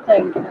Thank you.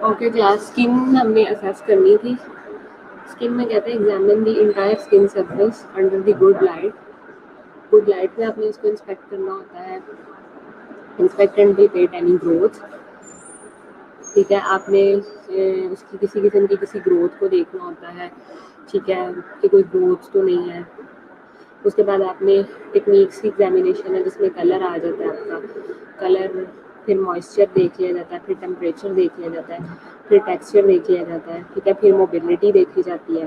Okay class, skin हमने assess करनी थी। स्किन में कहते हैं examine the entire skin surface under the good light. Good light में आपने इसको इंस्पेक्ट करना होता है। Inspect and detect any growth. ठीक है, आपने उसकी किसी किस्म की किसी ग्रोथ को देखना होता है। ठीक है, कि कोई ग्रोथ तो नहीं है। उसके बाद आपने टेक्निक्स की एग्जामिनेशन है जिसमें कलर आ जाता है आपका। कलर, फिर मॉइस्चर देख लिया जाता है, फिर टेम्परेचर देख लिया जाता है, फिर टेक्सचर देख लिया जाता है। ठीक है, फिर मोबिलिटी देखी जाती है,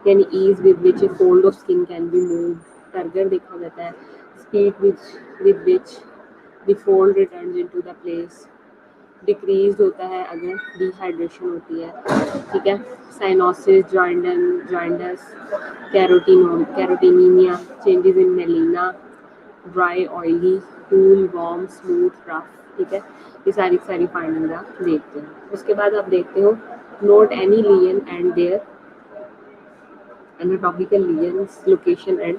यानी ease with which a fold of skin can be move. Turgor देखा जाता है, speed with which the fold returns into the place. Decrease होता है अगर डिहाइड्रेशन होती है। ठीक है, cyanosis, jaundice, carotenemia, changes in melanin, dry, oily, cool, warm, smooth, rough. ठीक है, ये सारी फाइंडिंग आप देखते हैं। उसके बाद आप देखते हो note any lesion and their anatomical lesions, location and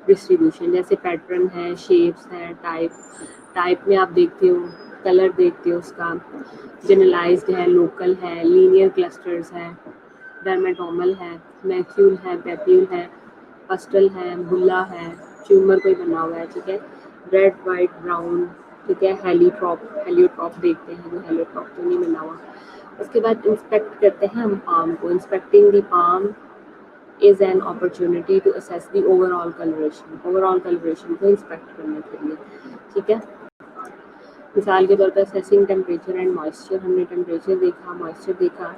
distribution. जैसे पैटर्न है, शेप्स हैं, टाइप में आप देखते हो, कलर देखते हो उसका, जनरलाइज्ड है, लोकल है, लीनियर क्लस्टर्स है, डर्मेटोमल है, मैक्यूल है, पेप्यूल है, पस्टल है, बुल्ला है, ट्यूमर कोई बना हुआ है, ठीक है, रेड वाइट ब्राउन, ठीक है, हेलियोट्रॉप देखते हैं, जो हेलियोट्रॉप तो नहीं बना हुआ। उसके बाद इंस्पेक्ट करते हैं हम पाम को। Inspecting the palm is an opportunity to assess the overall colouration को इंस्पेक्ट करने के लिए, ठीक है। मिसाल के तौर पर असेसिंग टेम्परेचर एंड मॉइस्चर, हमने टेम्परेचर देखा, मॉइस्चर देखा।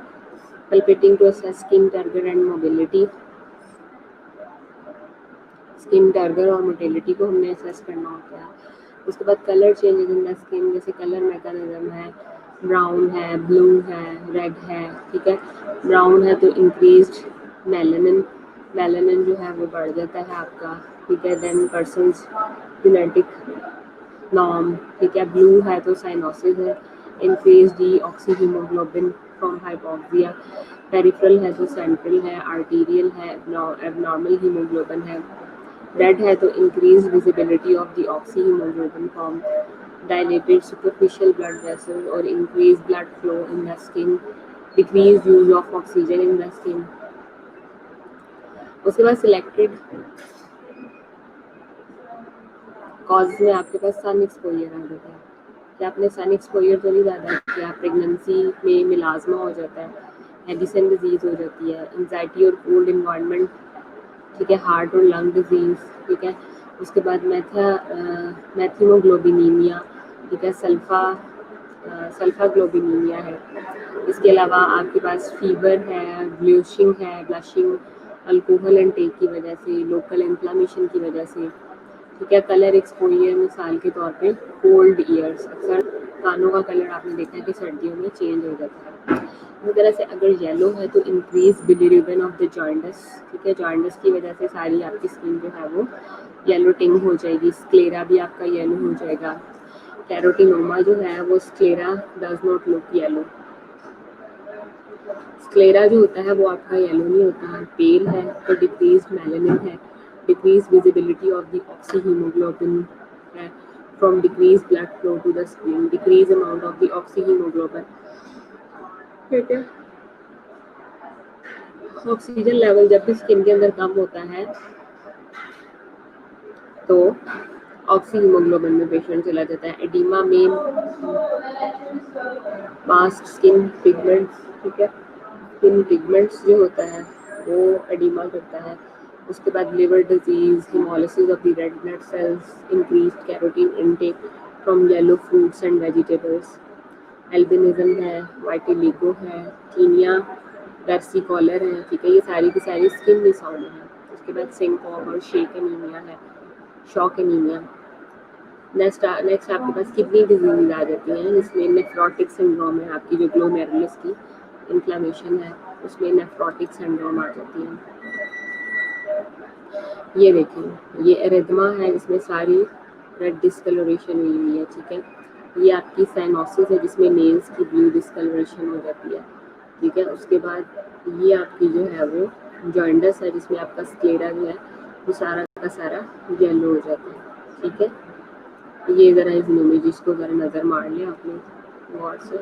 Palpating to assess skin turgor and mobility, skin turgor और मोटिलिटी को हमने असेस करना होता है। उसके बाद colour changes in the skin, जैसे कलर मैकेनिज्म है, ब्राउन है, ब्लू है, रेड है, ठीक है। ब्राउन है तो इंक्रीज्ड मेलानिन, मेलानिन जो है वो बढ़ जाता है आपका, ठीक है। देन पर्सन्स जेनेटिक नॉर्म, ठीक है। ब्लू है तो साइनोसिस है, increase D oxy haemoglobin from hypoxia. Peripheral है तो सेंट्रल है, आर्टीरियल है, एबनॉर्मल हीमोग्लोबिन है। रेड है तो increase visibility of the oxy haemoglobin from dilated superficial blood vessels or increased blood flow in the skin, decreased use of oxygen in the skin. उसके बाद selected cause में आपके पास sun exposure आ जाता है कि आपने सन एक्सपोजर तो नहीं ज़्यादा किया, प्रेगनेंसी में मिलाजमा हो जाता है, एडिसन डिजीज़ हो जाती है, एंजाइटी और कोल्ड इन्वायरमेंट, ठीक है, हार्ट और लंग डिजीज़, ठीक है। उसके बाद मैथिमोग्लोबिनीमिया, ठीक है, सल्फाग्लोबिनीमिया है। इसके अलावा आपके पास फीवर है, ब्लूशिंग है, ब्लशिंग, अल्कोहल इनटेक की वजह से, लोकल इन्फ्लामेशन की वजह से, ठीक है। कलर एक्सपोजर मिसाल के तौर पे कोल्ड ईयर्स, अक्सर कानों का कलर आपने देखा है कि सर्दियों में चेंज हो जाता है। इसी तरह से अगर येलो है तो increase bilirubin of the joints, ठीक है। जॉइंटस की वजह से सारी आपकी स्किन जो है वो येलो टिंग हो जाएगी, स्क्लेरा भी आपका येलो हो जाएगा। कैरोटिनोमा जो है वो sclera does not look yellow, sclera जो होता है वो आपका येलो नहीं होता है, पेल है तो डिक्रीज मेलानिन है, decrease visibility of the oxy haemoglobin है from decrease blood flow to the skin, decrease amount of the oxy haemoglobin, ठीक है। ऑक्सीजन लेवल जब भी स्किन के अंदर कम होता है तो ऑक्सी हीमोग्लोबिन में पेशेंट चला जाता है। एडिमा में मास्क स्किन पिगमेंट्स, ठीक है, स्किन पिगमेंट्स जो होता है वो एडिमा करता है। उसके बाद liver disease, haemolysis of the red blood cells, increased carotene intake from yellow fruits and vegetables, albinism है, वाइटिलिगो है, टीनिया वेर्सिकोलर है, ठीक है। ये सारी की सारी स्किन डिसऑर्डर है। उसके बाद सिंकॉप और शेक एनीमिया है, शॉक एनीमिया। नेक्स्ट आपके पास किडनी डिजीज आ जाती हैं, जिसमें नेफ्रोटिक सिंड्रोम है, आपकी जो ग्लोमेरुलस की इन्फ्लेमेशन है उसमें नेफ्रोटिक सिंड्रोम आ जाती है। ये देखिए, ये एरिथमा है जिसमें सारी रेड डिस्कलरेशन हुई हुई है, ठीक है। ये आपकी साइनोसिस है जिसमें नेल्स की ब्लू डिस्कलरेशन हो जाती है, ठीक है। उसके बाद ये आपकी जो है वो जॉइंडस है जिसमें आपका स्क्लेरा जो है वो सारा का सारा येलो हो जाता है, ठीक है। ये ज़रा इस इमेजेस को ज़रा नज़र मार लिया आपने गौर से।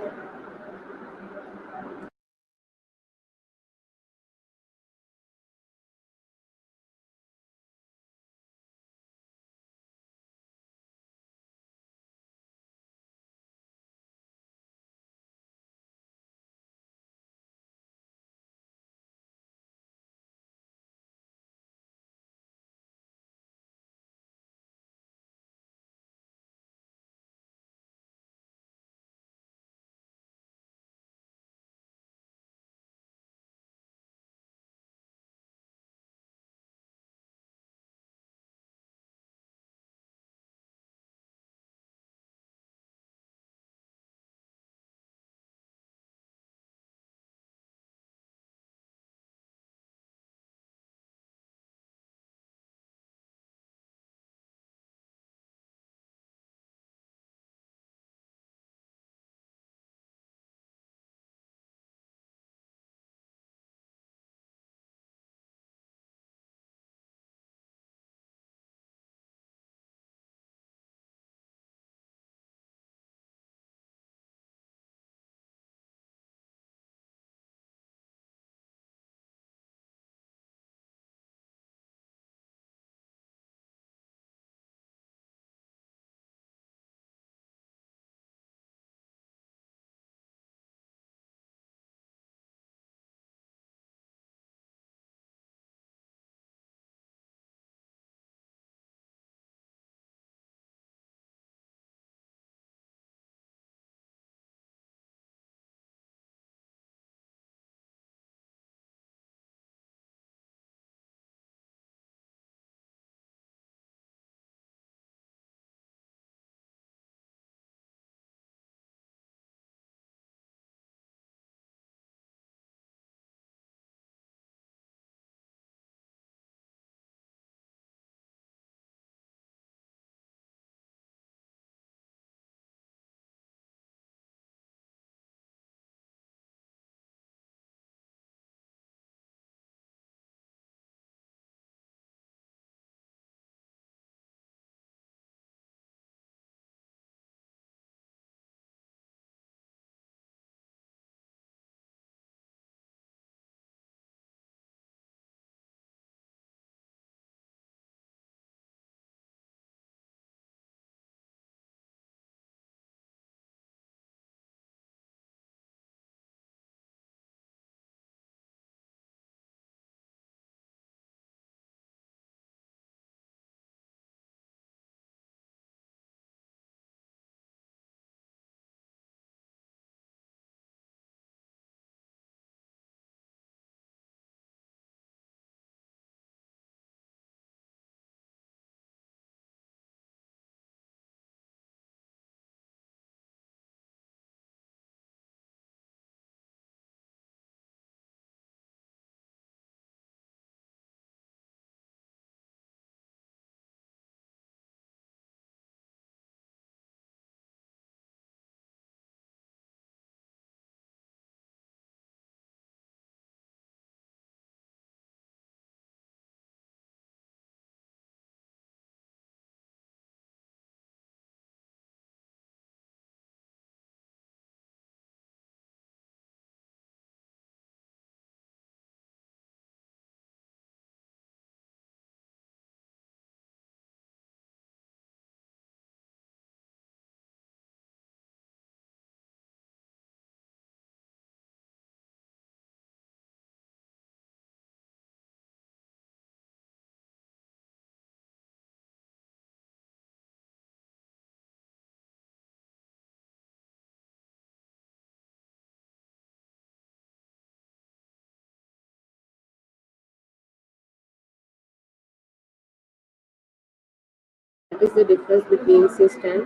What is the difference between cyst and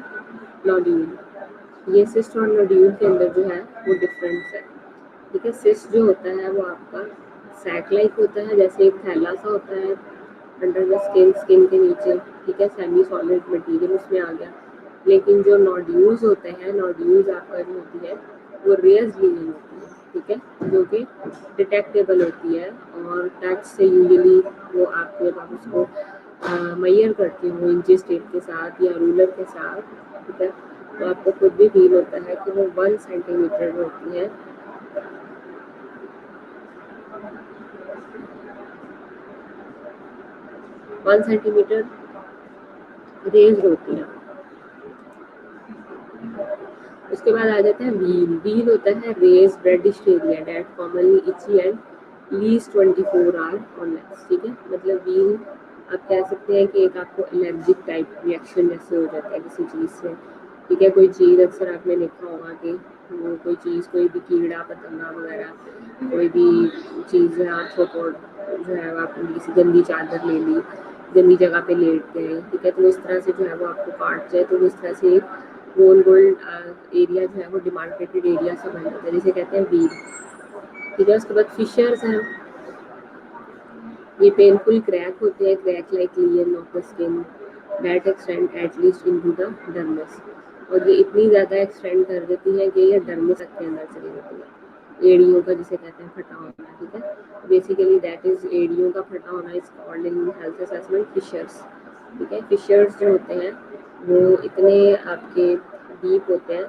nodule. ये सिस्ट और नोड्यूल के अंदर जो है वो डिफरेंस है, ठीक है। सिस्ट जो होता है वो आपका सैक लाइक होता है, जैसे एक थैला सा होता है अंडर द स्किन, स्किन के नीचे, ठीक है, सेमी सॉलिड मटेरियल उसमें आ गया। लेकिन जो नोड्यूल्स होते हैं, नोड्यूल्स आपका जो होती है वो रेयर्स लीजन होती है, ठीक है, जो कि डिटेक्टेबल होती है और टच से यूजुअली वो आपके पास उसको मैयर करते हो इंचेस टेप के साथ या रूलर के साथ, ठीक है, तो आपको खुद भी फील होता है कि वो 1 सेंटीमीटर होती है। 1 सेंटीमीटर रेज होती है। उसके बाद आ जाता है व्हील। व्हील होता है raised reddish area that commonly itchy and least 24 hour और लेस, ठीक है। मतलब व्हील आप कह सकते हैं कि एक आपको एलर्जिक टाइप रिएक्शन जैसे हो जाता है किसी चीज़ से, ठीक है। कोई चीज़ अक्सर आपने देखा होगा कि वो कोई चीज़, कोई भी कीड़ा पतंगा वगैरह, कोई भी चीज़ है हाथों को जो है आपने किसी गंदी चादर ले ली, गंदी जगह पे लेट गए, ठीक है, तो इस तरह से जो है वो आपको काट जाए, तो इस तरह से गोल गोल एरिया जो है वो डिमार्केटेड एरिया से बन जाता है, जिसे कहते हैं व्हील, ठीक है। उसके बाद फिशर्स हैं, ये पेनफुल क्रैक होते हैं, crack like lesion of the skin that extend at least into the dermis, और ये इतनी ज़्यादा एक्सटेंड कर देती है कि ये डर्मिस तक के अंदर चली जाती है। एड़ियों का जिसे कहते हैं फटा होना, ठीक है, बेसिकली दैट इज एड़ियों का फटा होना is called in health assessment fissures, ठीक है। फिशर्स जो होते हैं वो इतने आपके डीप होते हैं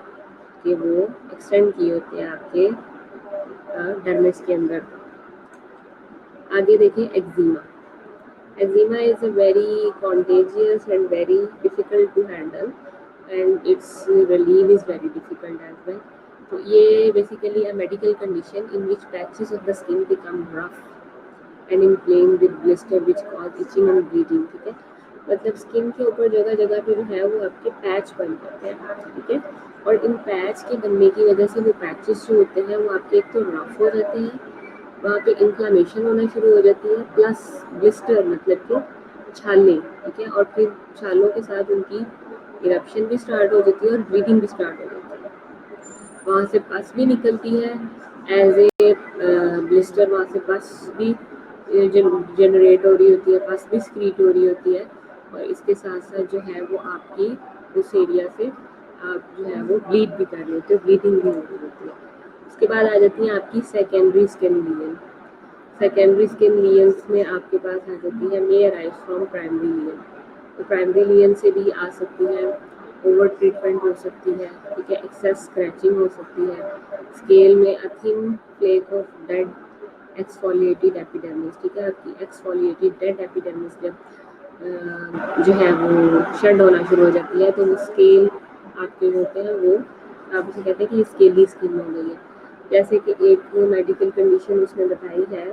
कि वो एक्सटेंड किए होते हैं आपके डर्मिस के अंदर। आगे देखिए eczema. Eczema is a very contagious and very difficult to handle and its relief is very difficult as well. तो ये basically a medical condition in which patches of the skin become rough and inflamed with blister which cause itching and bleeding, ठीक है। मतलब skin के ऊपर जगह जगह पे जो है वो आपके पैच बन जाते हैं, ठीक है, और इन पैच के बनने की वजह से वो पैचेस जो होते हैं वो आपके एक तो रफ हो जाते हैं, वहाँ पे इन्फ्लामेशन होना शुरू हो जाती है, प्लस ब्लिस्टर मतलब कि छाले, ठीक है, और फिर छालों के साथ उनकी इरप्शन भी स्टार्ट हो जाती है और ब्लीडिंग भी स्टार्ट हो जाती है। वहाँ से पस भी निकलती है एज ए ब्लिस्टर, वहाँ से पस भी जनरेट हो रही होती है, पस भी स्क्रीट हो रही होती है, और इसके साथ साथ जो है वो आपकी उस एरिया से आप जो है वो ब्लीड भी कर रहे होते हो, ब्लीडिंग भी हो रही होती है। उसके बाद आ जाती है आपकी secondary skin lesion. Secondary skin lesions में आपके पास आ जाती है may arise from primary lesion, तो प्राइमरी लीजन से भी आ सकती है, ओवर ट्रीटमेंट हो सकती है, ठीक है, एक्सेस स्क्रैचिंग हो सकती है, स्केल में a thin flake of dead exfoliated epidermis, ठीक है, आपकी एक्सफोलिएटेड डेड एपिडर्मिस जब जो है वो शेड होना शुरू हो जाती है, तो वो स्केल आपके होते हैं वो आप उसे कहते हैं कि स्केली स्किन हो गई है। जैसे कि एक मेडिकल कंडीशन उसने बताई है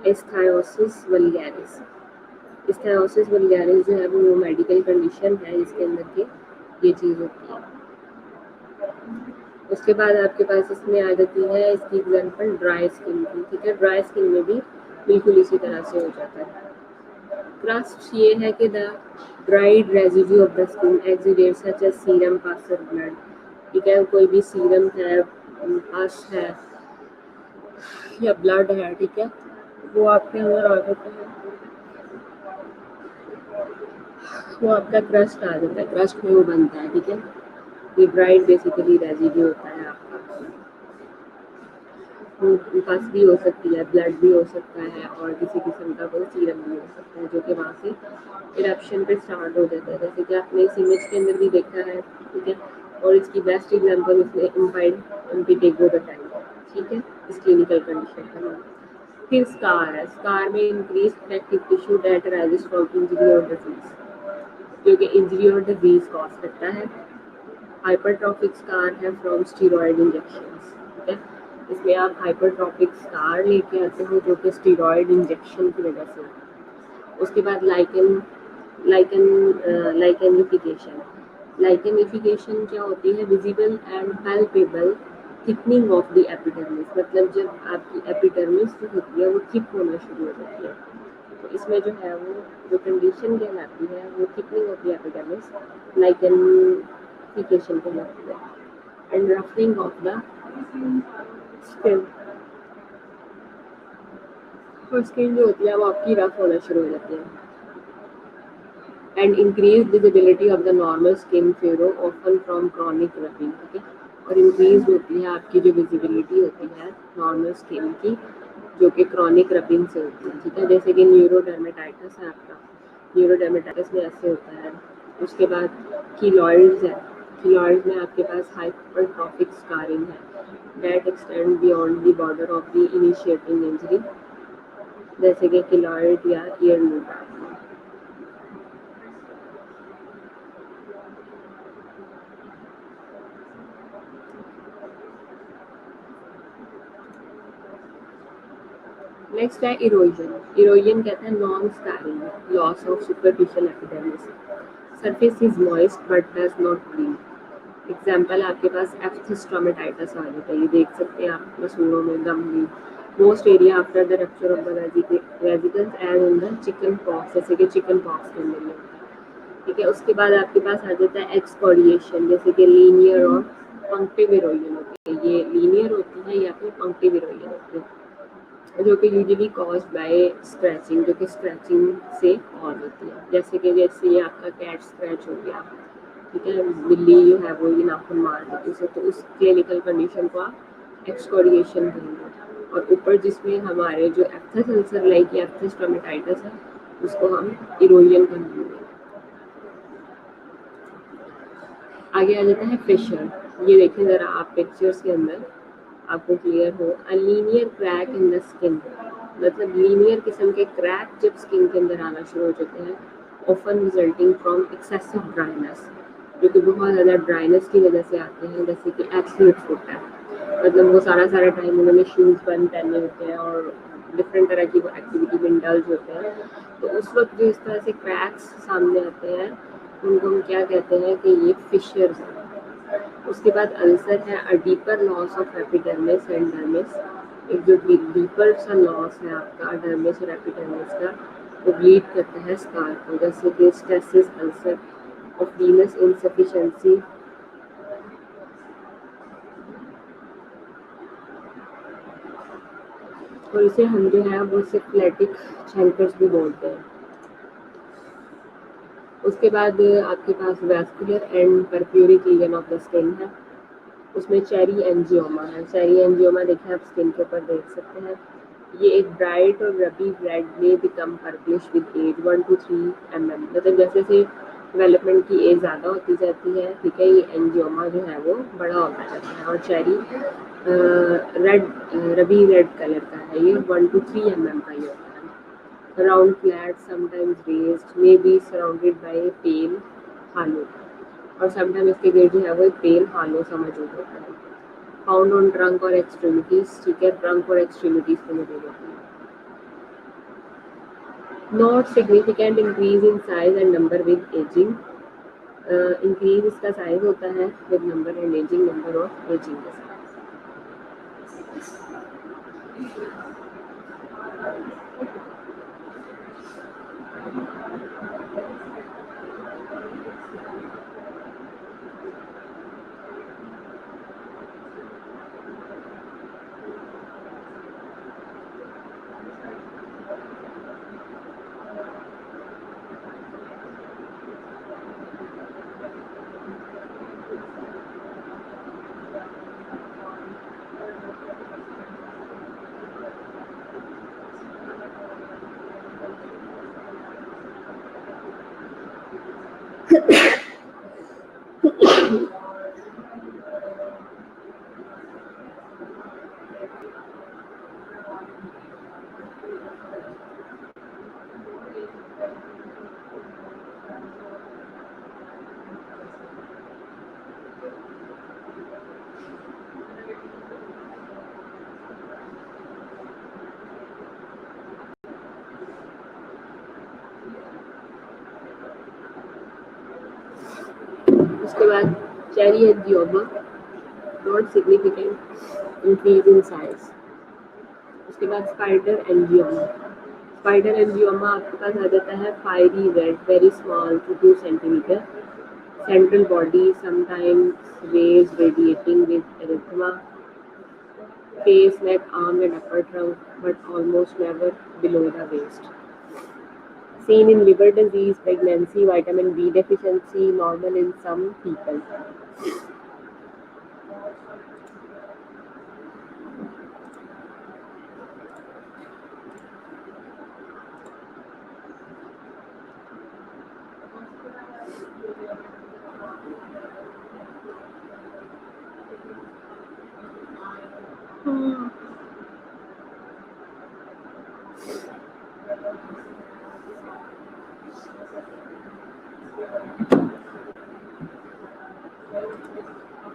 एस्थायोसिस वल्गैरिस। एस्थायोसिस वल्गैरिस जो है वो मेडिकल कंडीशन है जिसके अंदर के ये चीज़ होती है। उसके बाद आपके पास इसमें आ जाती है इसकी एग्जांपल ड्राई स्किन की, ठीक है, ड्राई स्किन में भी बिल्कुल इसी तरह से हो जाता है। क्रस्ट ये है कि the dried residue of the skin exudate such as serum, pus और ब्लड, ठीक है, कोई भी सीरम है, पस है या ब्लड है, ठीक है, वो आपके अंदर आ जाता है, वो आपका क्रस्ट आ जाता है, क्रस्ट में वो बनता है, ठीक है। ये ड्राइड बेसिकली रेजिड्यू होता है आपका, पस भी हो सकती है, ब्लड भी हो सकता है, और किसी किस्म का कोई सीरम भी हो सकता है जो कि वहाँ से इरप्शन पे स्टार्ट हो जाता है, जैसे कि आपने इस इमेज के अंदर भी देखा है, ठीक है, और इसकी बेस्ट एग्जाम्पल उसने इम्पाइड इम्पिटेगो बताई, ठीक है, इस क्लिनिकल कंडीशन का नाम। फिर स्कार है, स्कार में increase connective tissue that rises from injury और डिजीज, क्योंकि इंजरी और डिजीज कॉज करता है। हाइपरट्रॉफिक स्कार है फ्रॉम स्टीरॉयड इंजेक्शंस, ठीक है, इसमें आप हाइपरट्रॉफिक स्कार लेके आते हो जो कि स्टीरॉयड इंजेक्शन की वजह से। उसके बाद लाइकन लाइकेनिफिकेशन। लाइकेनिफिकेशन क्या होती है? Visible and palpable thickening of the epidermis, मतलब जब आपकी एपिडर्मिस जो होती है वो थिक होना शुरू हो जाती है, तो इसमें जो है वो जो कंडीशन कहलाती है वो thickening of the epidermis, lichenification कहलाती है, एंड रफनिंग ऑफ द स्किन। तो स्किन जो होती है वो आपकी रफ होना शुरू हो जाती है। And increase visibility of the normal skin furrows often from chronic rubbing, okay. और इंक्रीज होती है आपकी जो विजिबिलिटी होती है नॉर्मल स्किन की, जो कि क्रॉनिक रबिंग से होती है, ठीक है। जैसे कि न्यूरोडर्मेटाइटिस है आपका, न्यूरोडर्मेटाइटिस में ऐसे होता है। उसके बाद कीलॉइड्स है, कीलॉइड्स में आपके पास हाइपरट्रॉफिक स्कारिंग है that extend beyond the border of the initiating injury, जैसे कि कीलॉइड या ईयर लूप। नेक्स्ट है इरोजन। इरोजन कहते हैं non scarring, loss of superficial epidermis, surface is moist but does not bleed. Example आपके पास एप्सिस ट्रॉमेटाइटिस आ जाता है, ये देख सकते हैं आप मसूड़ों में गमली most area after the rupture of the vesicles and in the chicken pox, जैसे कि चिकन पॉक्स के अंदर ये होता है, ठीक है। उसके बाद आपके पास आ जाता है एक्सकोरिएशन, जैसे कि लीनियर और पंक्टिव इरोजन होती है, ये लीनियर होती है या फिर पंक्टिव इरोजन होती है, जो कि यूजुअली कॉज्ड बाय स्क्रैचिंग, जो कि स्क्रैचिंग से कॉज होती है, जैसे ये आपका कैट स्क्रैच हो गया, ठीक है। बिल्ली जो है वो ये नाखून मार देती है, तो उस क्लिनिकल कंडीशन को आप एक्सकोरिएशन कहेंगे। और ऊपर जिसमें हमारे जो एप्थस अल्सर लाइक एप्थस ट्रॉमेटाइटिस है उसको हम इरोजन कहेंगे। आगे आ जाता है फिशर। ये देखें ज़रा आप पिक्चर्स के अंदर, आपको क्लियर हो। A linear crack in the skin, मतलब लीनियर किस्म के क्रैक जब स्किन के अंदर आना शुरू हो जाते हैं, often resulting from excessive dryness, जो कि बहुत ज़्यादा ड्राइनेस की वजह से आते हैं, जैसे कि एथलीट फुट है, मतलब वो सारा सारा टाइम उन्होंने शूज़ बंद पहने होते हैं और डिफरेंट तरह की वो एक्टिविटी में इंडल्ज होते हैं, तो उस वक्त जो इस तरह से क्रैक्स सामने आते हैं उनको हम क्या कहते हैं कि ये फिशर्स हैं। उसके बाद अल्सर है a deeper loss of epidermis and dermis, एक जो डीपर सा लॉस है आपका डर्मिस और एपिडर्मिस का, वो ब्लीड करता है स्कार को, जैसे कि stasis ulcer of Venus insufficiency. और इसे हम जो है वो सिफ्लेटिक चैंकर्स भी बोलते हैं। उसके बाद आपके पास vascular and purpuric region of the skin है, उसमें चेरी एंजियोमा है। चेरी एंजियोमा देखें आप स्किन के ऊपर देख सकते हैं, ये एक ब्राइट और रबी रेड में become purplish with age 1 to 3 mm, मतलब जैसे जैसे डेवलपमेंट की एज ज़्यादा होती जाती है, ठीक है, ये एंजियोमा जो है वो बड़ा होता जाता है। और चेरी रेड रबी रेड कलर का है, ये 1 to 3 mm का ही होता है। Round flat sometimes raised may be surrounded by pale halo, और समटाइम इसके गेट जो है वो पेल हालो सा मौजूद होता है। फाउंड ऑन ट्रंक और एक्सट्रीमिटीज, ठीक है, ट्रंक और एक्सट्रीमिटीज पे मौजूद होती है। Not significant increase in size and number with ageing, increase इसका साइज होता है with number and ageing, number और एजिंग के साथ। उसके बाद cherry angioma, not significant increase in size. उसके बाद स्पाइडर एंजियोमा, स्पाइडर एंजियोमा आपके पास आ जाता है fiery red, very small to 2 centimeter, central body sometimes raised radiating with erythema, face, neck, arm and upper trunk but almost never below the waist. Seen in liver disease, pregnancy, vitamin B deficiency, normal in some people.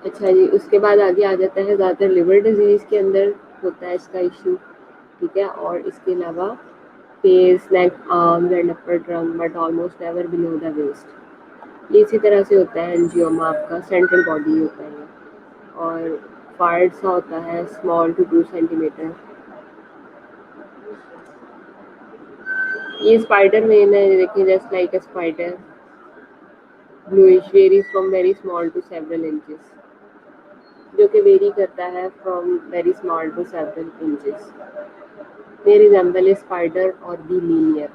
अच्छा जी, उसके बाद आगे आ जाता है ज़्यादातर liver disease के अंदर होता है इसका इशू, ठीक है। और इसके अलावा face, neck, arms and upper trunk but almost never below the waist. ये इसी तरह से होता है एंजियोमा, आपका सेंट्रल बॉडी होता है ये, और फार्ड सा होता है, स्मॉल टू 2 सेंटीमीटर। ये स्पाइडर मेन है, देखिए just like a spider, bluish, varies from very small to several inches, जो कि वेरी करता है from very small to several inches. Their resemble is spider or be linear,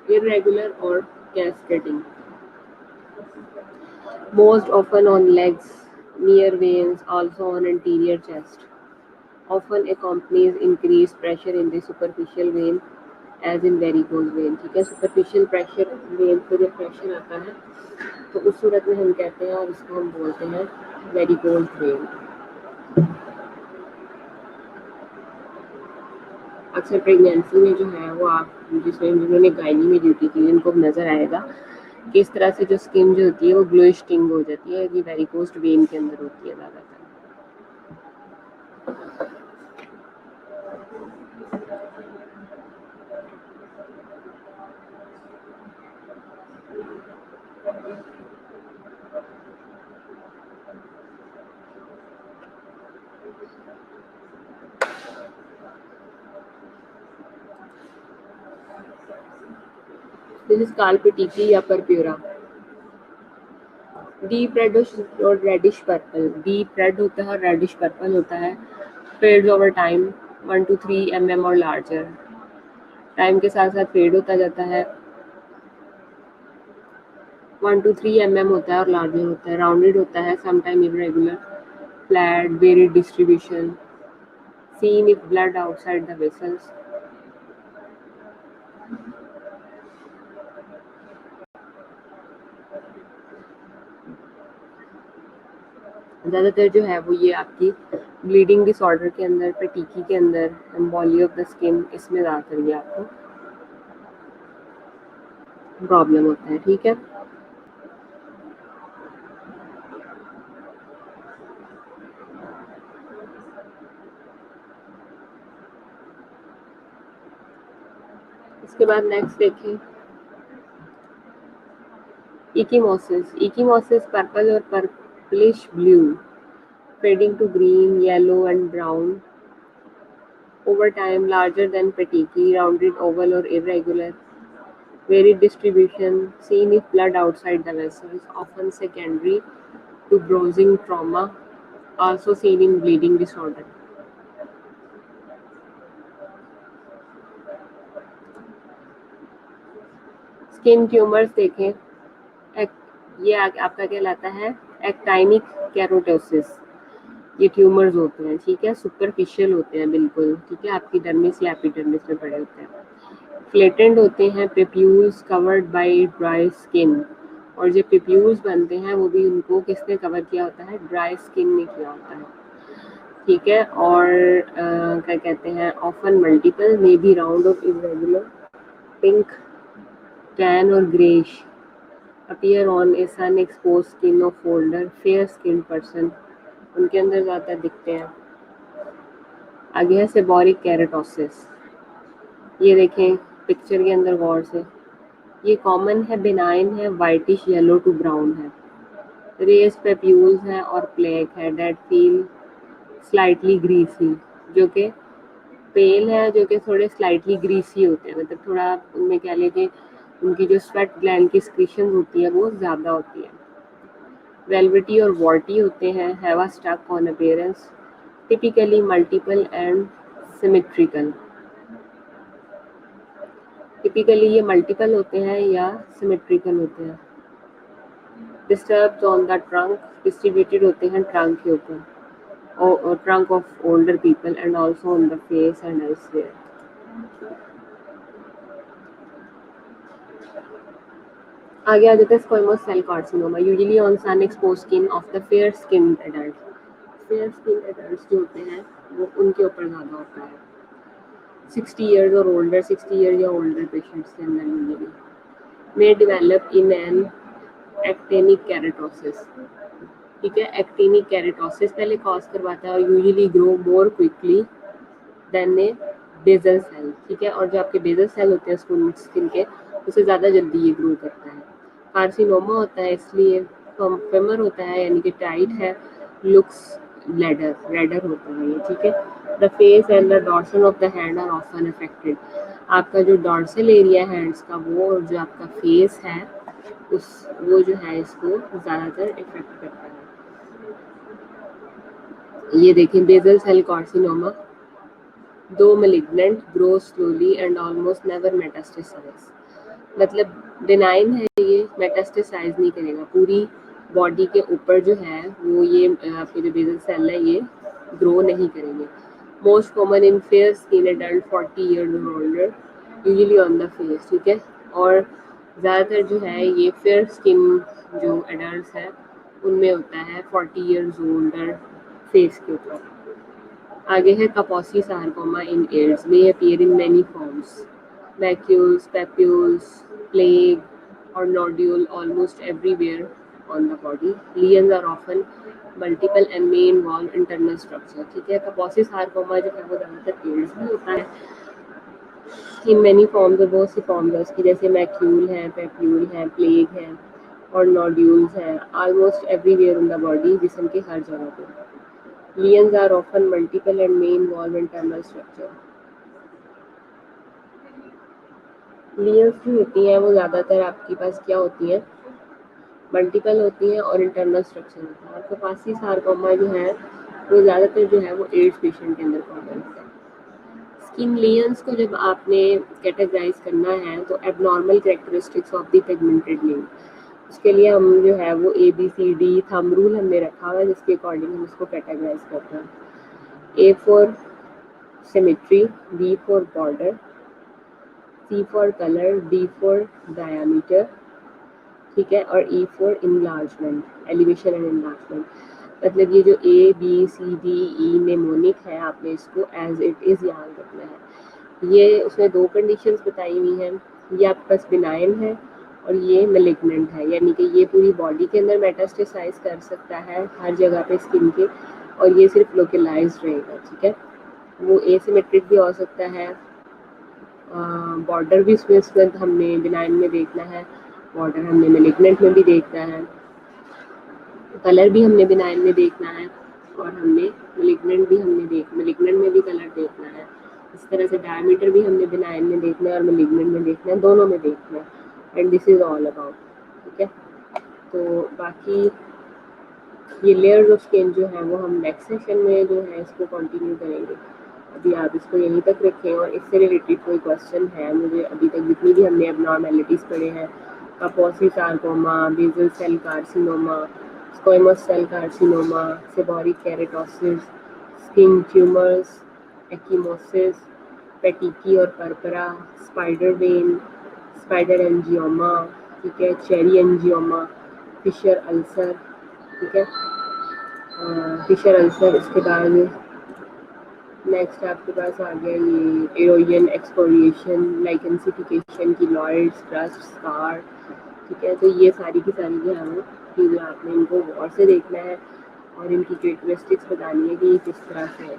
irregular or cascading. Most often on legs, near veins, also on anterior chest. Often accompanies increased pressure in the superficial vein as in varicose vein, ठीक है। Superficial pressure when को जब pressure आता है तो उस सूरत में हम कहते हैं, और इसको हम बोलते हैं वेरिकोज वेन। अक्सर प्रेगनेंसी में जो है वो आप जिन्होंने गायनी में ड्यूटी की उनको नज़र आएगा कि इस तरह से जो स्किन जो होती है वो ग्लोइश टिंग हो जाती है, ये वेरिकोज वेन के अंदर होती है ज़्यादातर। दिस इज कार्पेटिकी या परप्यूरा। डीप रेडिश और रेडिश पर्पल, डीप रेड होता है और रेडिश पर्पल होता है। Fades over time 1 to 3 mm और लार्जर, टाइम के साथ साथ फेड होता जाता है। 1 to 3 mm होता है और लार्जर होता है। राउंडेड होता है, sometime irregular, flat, varied distribution, seen if blood outside the vessels. ज़्यादातर जो है वो ये आपकी ब्लीडिंग डिसऑर्डर के अंदर, पेटिकी के अंदर, एम्बोली ऑफ द स्किन, इसमें ज़्यादातर ये आपको प्रॉब्लम होता है, ठीक है। इसके बाद नेक्स्ट देखें इकीमोसिस। इकीमोसिस पर्पल और purplish blue, fading to green, yellow and brown over time, larger than petechiae, rounded, oval or irregular, varied distribution, seen if blood outside the vessels, often secondary to bruising trauma, also seen in bleeding disorder. Skin tumours देखें, ये आपका कहलाता है एक्टाइनिक कैरोटोसिस। ये tumours होते हैं, ठीक है, सुपरफिशियल होते हैं बिल्कुल, ठीक है, आपकी डर्मिस या एपिडर्मिस में पड़े होते हैं। फ्लेटेंड होते हैं, papules covered by dry skin, और जो पेप्यूल्स बनते हैं वो भी उनको किसने कवर किया होता है, ड्राई स्किन ने किया होता है, ठीक है। और क्या कहते हैं, often multiple, may be round of irregular, pink, tan और greyish, appear on a sun expose skin of older fair skin person, उनके अंदर ज़्यादा दिखते हैं। आगे है सेबोरिक कैरेटोसिस, ये देखें पिक्चर के अंदर गौर से, ये कॉमन है, बिनाइन है, वाइटिश येलो टू ब्राउन है, रेस पेप्यूल्स हैं और प्लेक है, डेट फील स्लाइटली ग्रीसी, जो कि पेल है जो कि थोड़े स्लाइटली ग्रीसी होते हैं, मतलब थोड़ा उनमें कह लीजिए उनकी जो स्वेट ग्लैंड की सिक्रीशन होती है वो ज़्यादा होती है। वेलवेटी और वॉल्टी होते हैं, have a stuck on appearance, typically multiple and symmetrical. Typically ये मल्टीपल होते हैं या सिमेट्रिकल होते हैं। Disturbed on the trunk, distributed होते हैं ट्रंक के ऊपर, or trunk of older people and also on the face and elsewhere. आगे आ जाता है squamous cell carcinoma, usually on sun expose skin of the fair skin adult. Fair skin adults जो होते हैं वो उनके ऊपर ज़्यादा होता है, 60 ईयर्स और ओल्डर, 60 ईयर या ओल्डर पेशेंट्स के अंदर usually may develop in an actinic keratosis। ठीक है, एक्टिनिक केरेटोसिस पहले कॉज करवाता है और usually grow more quickly than a basal cell. ठीक है, और जो आपके बेजल सेल होते हैं स्किन के, उससे ज़्यादा जल्दी ये ग्रो करता है। कार्सिनोमा होता है इसलिए फेमर होता है, यानी कि टाइट है, लुक्स रेडर होता है ये। ठीक है, the face and the dorsal of the hand are often affected. आपका जो डॉर्सल एरिया है हैंड्स का वो, और जो आपका फेस है वो जो है इसको ज़्यादातर इफेक्ट करता है। ये देखें बेजल सेल कार्सिनोमा, दो malignant grow slowly and almost never metastasize। मतलब बिनाइन है, ये मेटास्टेसाइज नहीं करेगा, पूरी बॉडी के ऊपर जो है वो ये आपके जो बेजल सेल है ये ग्रो नहीं करेंगे। Most common in fair skin adult 40 years और older, usually on the face. ठीक है, और ज़्यादातर जो है ये फेयर स्किन जो एडल्ट है उनमें होता है 40 ईयर्स ओल्डर फेस के ऊपर। आगे है कापोसी sarcoma in years, may appear in many forms, macules, papules, plague or nodule almost everywhere on the body. Lesions are often multiple and may involve internal structure। ठीक है, कापोसी सारकोमा जो है वो ज़्यादातर एयर्स में होता है, इन मैनी फॉर्म्स, और बहुत सी फॉर्म्स है उसकी, जैसे मैक्यूल है, पेप्यूल है, प्लेग है और नोड्यूल्स है, almost everywhere in the body, जिसम के हर जगह पे। Lesions are often multiple and may involve internal structure। Lesions जो होती हैं वो ज़्यादातर आपके पास क्या होती हैं, मल्टीपल होती हैं और इंटरनल स्ट्रक्चर होता है। कापोसी सारकोमा जो है वो ज़्यादातर जो है वो एड्स पेशेंट के अंदर कॉमन होता है। स्किन लेयर्स को जब आपने कैटेगराइज करना है तो abnormal characteristics of the pigmented layer, उसके लिए हम जो है वो ABCD थंब रूल हमने रखा हुआ है, जिसके अकॉर्डिंग हम उसको कैटेगराइज करते हैं। A for symmetry, B for border, C for color, D for diameter। ठीक है, और E for enlargement, elevation and enlargement। मतलब ये जो ABCDE नेमोनिक है, आपने इसको एज इट इज़ याद रखना है। ये उसमें दो कंडीशंस बताई हुई हैं, ये आपके पास बिनाइन है और ये मेलिग्नेंट है, यानी कि ये पूरी बॉडी के अंदर मेटास्टेसाइज कर सकता है हर जगह पे स्किन के, और ये सिर्फ लोकलाइज्ड रहेगा। ठीक है, वो एसिमेट्रिक भी हो सकता है, बॉर्डर भी उसमें इस वक्त हमने बिनाइन में देखना है, बॉर्डर हमने मेलिग्नेंट में भी देखना है, कलर भी हमने बिनाइन में देखना है, और हमने मेलिग्नेंट में भी कलर देखना है। इस तरह से डायमीटर भी हमने बिनाइन में देखना है और मेलिग्नेंट में देखना है, दोनों में देखना है। And this is all about. ठीक है, तो बाकी ये लेयर्स ऑफ स्किन जो है वो हम नेक्स्ट सेशन में जो है इसको कंटिन्यू करेंगे। अभी आप इसको यहीं तक रखें, और इससे रिलेटेड कोई क्वेश्चन है मुझे, अभी तक जितनी भी हमने एबनॉर्मेलिटीज़ पढ़े हैं, Kaposi sarcoma, basal cell carcinoma, squamous cell carcinoma, seborrheic keratosis, skin tumours, ecchymosis, petechiae और purpura, spider vein, spider angioma, ठीक है, चेरी एंजियोमा, फिशर अल्सर। ठीक है, फिशर अल्सर। इसके बाद नेक्स्ट आपके पास आ गया ये एरोजन, एक्सफोलिएशन, लाइकेंसिफिकेशन, कीलॉइड्स, क्रस्ट, स्कार। ठीक है, तो ये सारी की सारी जो है वो चीज़ें आपने इनको गौर से देखना है और इनकी कैरेक्टरिस्टिक्स बतानी है कि ये किस तरह से है।